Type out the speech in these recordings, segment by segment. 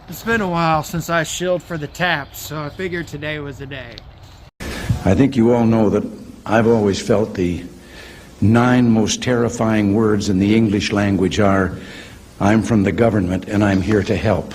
It's been a while since I shilled for the taps, so I figured today was the day. I think you all know that I've always felt the 9 most terrifying words in the English language are, "I'm from the government and I'm here to help."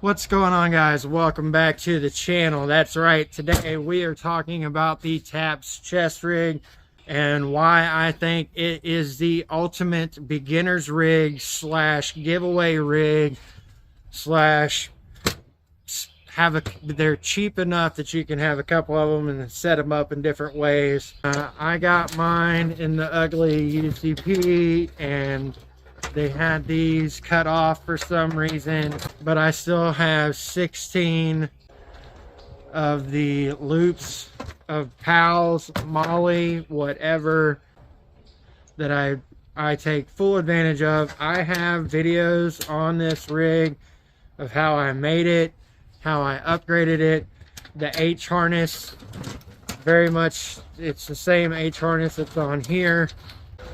What's going on, guys? Welcome back to the channel. That's right, today we are talking about the TAPS chest rig and why I think it is the ultimate beginner's rig slash giveaway rig slash they're cheap enough that you can have a couple of them and set them up in different ways. I got mine in the ugly UCP and they had these cut off for some reason, but I still have 16 of the loops of PALs, Molly, whatever, that I take full advantage of. I have videos on this rig of how I made it, how I upgraded it. The H harness, very much, it's the same H harness that's on here.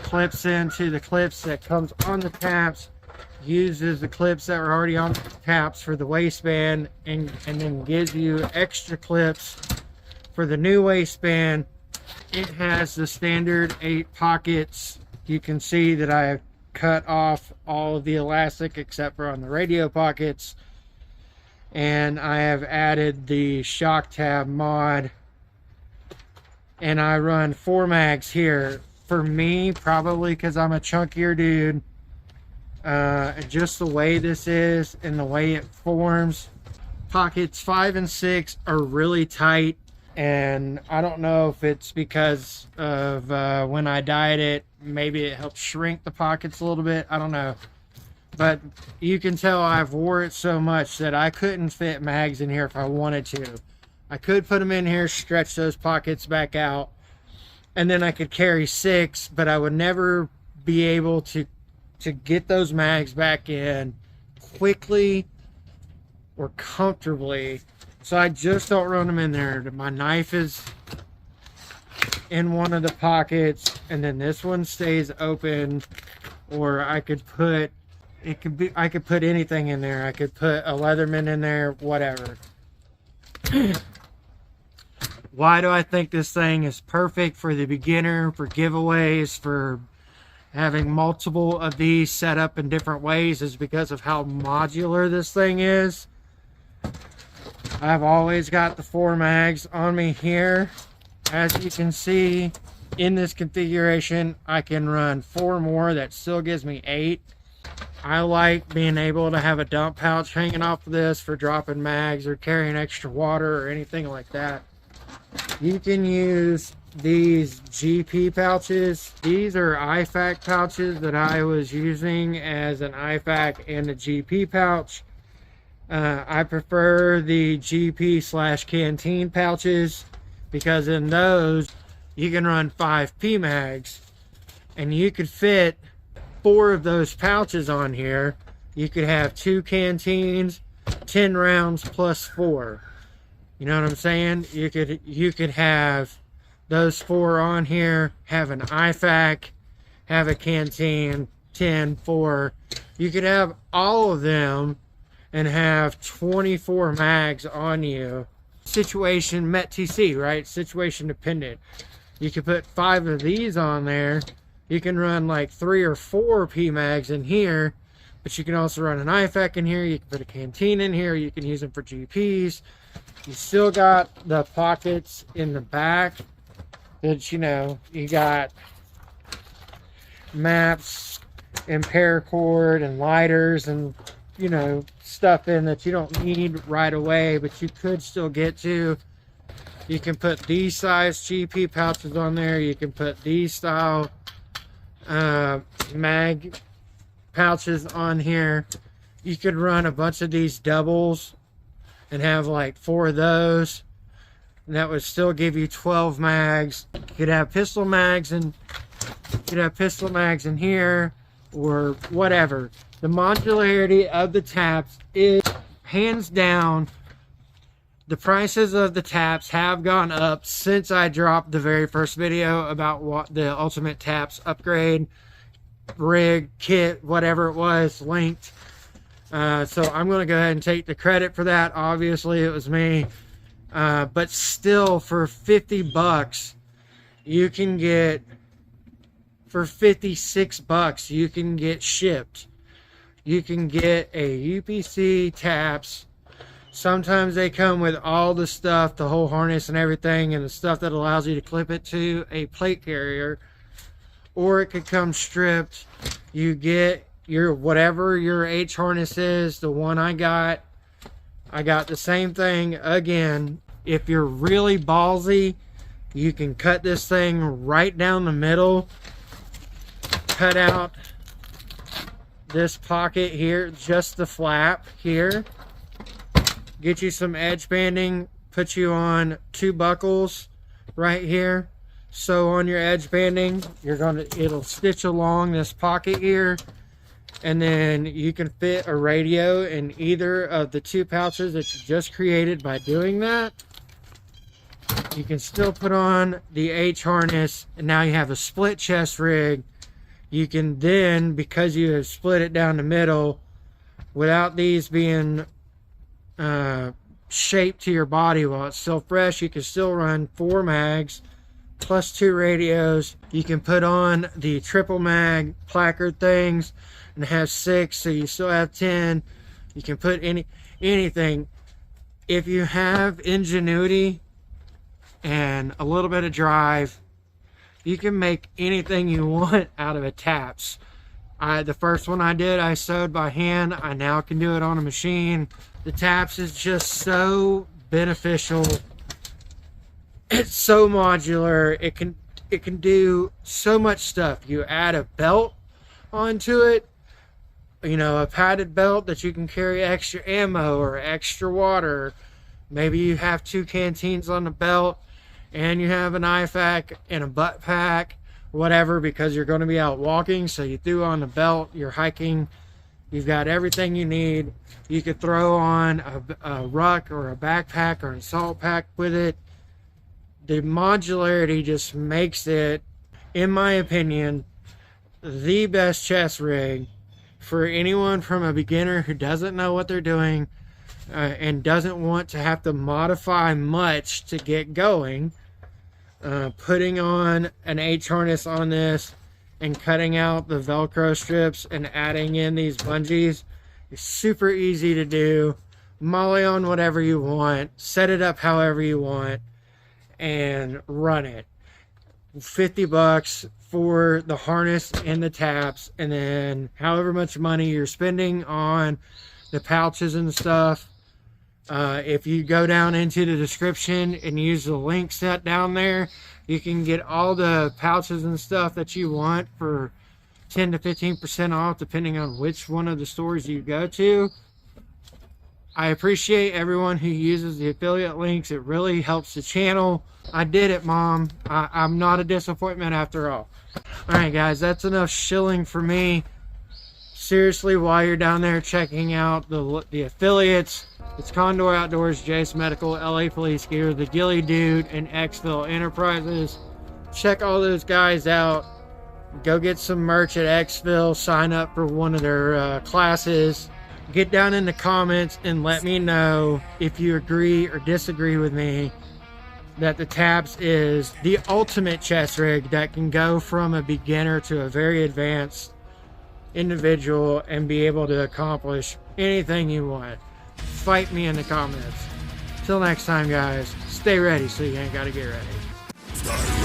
Clips into the clips that comes on the taps, uses the clips that were already on the taps for the waistband, and then gives you extra clips for the new waistband. It has the standard 8 pockets. You can see that I have cut off all of the elastic except for on the radio pockets, and I have added the shock tab mod, and I run 4 mags here. For me, probably because I'm a chunkier dude, just the way this is and the way it forms, pockets 5 and 6 are really tight, and I don't know if it's because of when I dyed it, maybe it helps shrink the pockets a little bit, I don't know, but you can tell I've wore it so much that I couldn't fit mags in here if I wanted to. I could put them in here, stretch those pockets back out, and then I could carry 6, but I would never be able to get those mags back in quickly or comfortably. So I just don't run them in there. My knife is in one of the pockets, and then this one stays open, or I could put, I could put anything in there. I could put a Leatherman in there, whatever. Why do I think this thing is perfect for the beginner, for giveaways, for having multiple of these set up in different ways, is because of how modular this thing is. I've always got the 4 mags on me here. As you can see, in this configuration, I can run 4 more. That still gives me 8. I like being able to have a dump pouch hanging off of this for dropping mags or carrying extra water or anything like that. You can use these GP pouches. These are IFAC pouches that I was using as an IFAC and a GP pouch. I prefer the GP / canteen pouches because in those you can run 5 PMags, and you could fit 4 of those pouches on here. You could have 2 canteens, 10 rounds plus 4. You know what I'm saying? You could have those 4 on here, have an IFAC, have a canteen, 10, 4. You could have all of them and have 24 mags on you. Situation met TC, right? Situation dependent. You could put 5 of these on there. You can run like 3 or 4 PMags in here, but you can also run an IFAC in here. You can put a canteen in here. You can use them for GPs. You still got the pockets in the back that, you know, you got maps and paracord and lighters and, you know, stuff in that you don't need right away, but you could still get to. You can put these size GP pouches on there. You can put these style mag pouches on here. You could run a bunch of these doubles and have like 4 of those. and that would still give you 12 mags. You could have pistol mags and here, or whatever. The modularity of the taps is hands down. The prices of the taps have gone up since I dropped the very first video about what the Ultimate Taps upgrade rig kit, whatever it was, linked. So I'm going to go ahead and take the credit for that. Obviously, it was me. But still, for 50 bucks, you can get, for 56 bucks, you can get shipped. You can get a UPC taps. Sometimes they come with all the stuff, the whole harness and everything, and the stuff that allows you to clip it to a plate carrier. Or it could come stripped. You get your, whatever your H harness is, the one I got the same thing again. If you're really ballsy, you can cut this thing right down the middle. Cut out this pocket here, just the flap here. Get you some edge banding, put you on 2 buckles right here. So on your edge banding, it'll stitch along this pocket here, and then you can fit a radio in either of the 2 pouches that you just created by doing that. You can still put on the H harness, and now you have a split chest rig. You can then, because you have split it down the middle, without these being shaped to your body while it's still fresh, you can still run 4 mags plus 2 radios. You can put on the triple mag placard things and have 6, so you still have 10. You can put anything. If you have ingenuity and a little bit of drive, you can make anything you want out of a taps. The first one I did, I sewed by hand. I now can do it on a machine. The taps is just so beneficial. It's so modular. It can do so much stuff. You add a belt onto it, you know, a padded belt that you can carry extra ammo or extra water. Maybe you have 2 canteens on the belt, and you have an IFAC and a butt pack, whatever, because you're going to be out walking. So you threw on the belt, you're hiking, you've got everything you need. You could throw on a ruck or a backpack or an assault pack with it. The modularity just makes it, in my opinion, the best chest rig for anyone from a beginner who doesn't know what they're doing and doesn't want to have to modify much to get going. Putting on an H harness on this and cutting out the Velcro strips and adding in these bungees is super easy to do. Molly on whatever you want, set it up however you want, and run it. 50 bucks for the harness and the taps, and then however much money you're spending on the pouches and stuff. If you go down into the description and use the link set down there, you can get all the pouches and stuff that you want for 10 to 15% off, depending on which one of the stores you go to. I appreciate everyone who uses the affiliate links. It really helps the channel. I did it, Mom. I'm not a disappointment after all. Alright guys, that's enough shilling for me. Seriously, while you're down there checking out the affiliates, it's Condor Outdoors, Jace Medical, LA Police Gear, The Gilly Dude, and Xville Enterprises. Check all those guys out. Go get some merch at Xville. Sign up for one of their classes. Get down in the comments and let me know if you agree or disagree with me that the Taps is the ultimate chest rig that can go from a beginner to a very advanced individual and be able to accomplish anything you want. Fight me in the comments. Till next time, guys, stay ready so you ain't gotta get ready.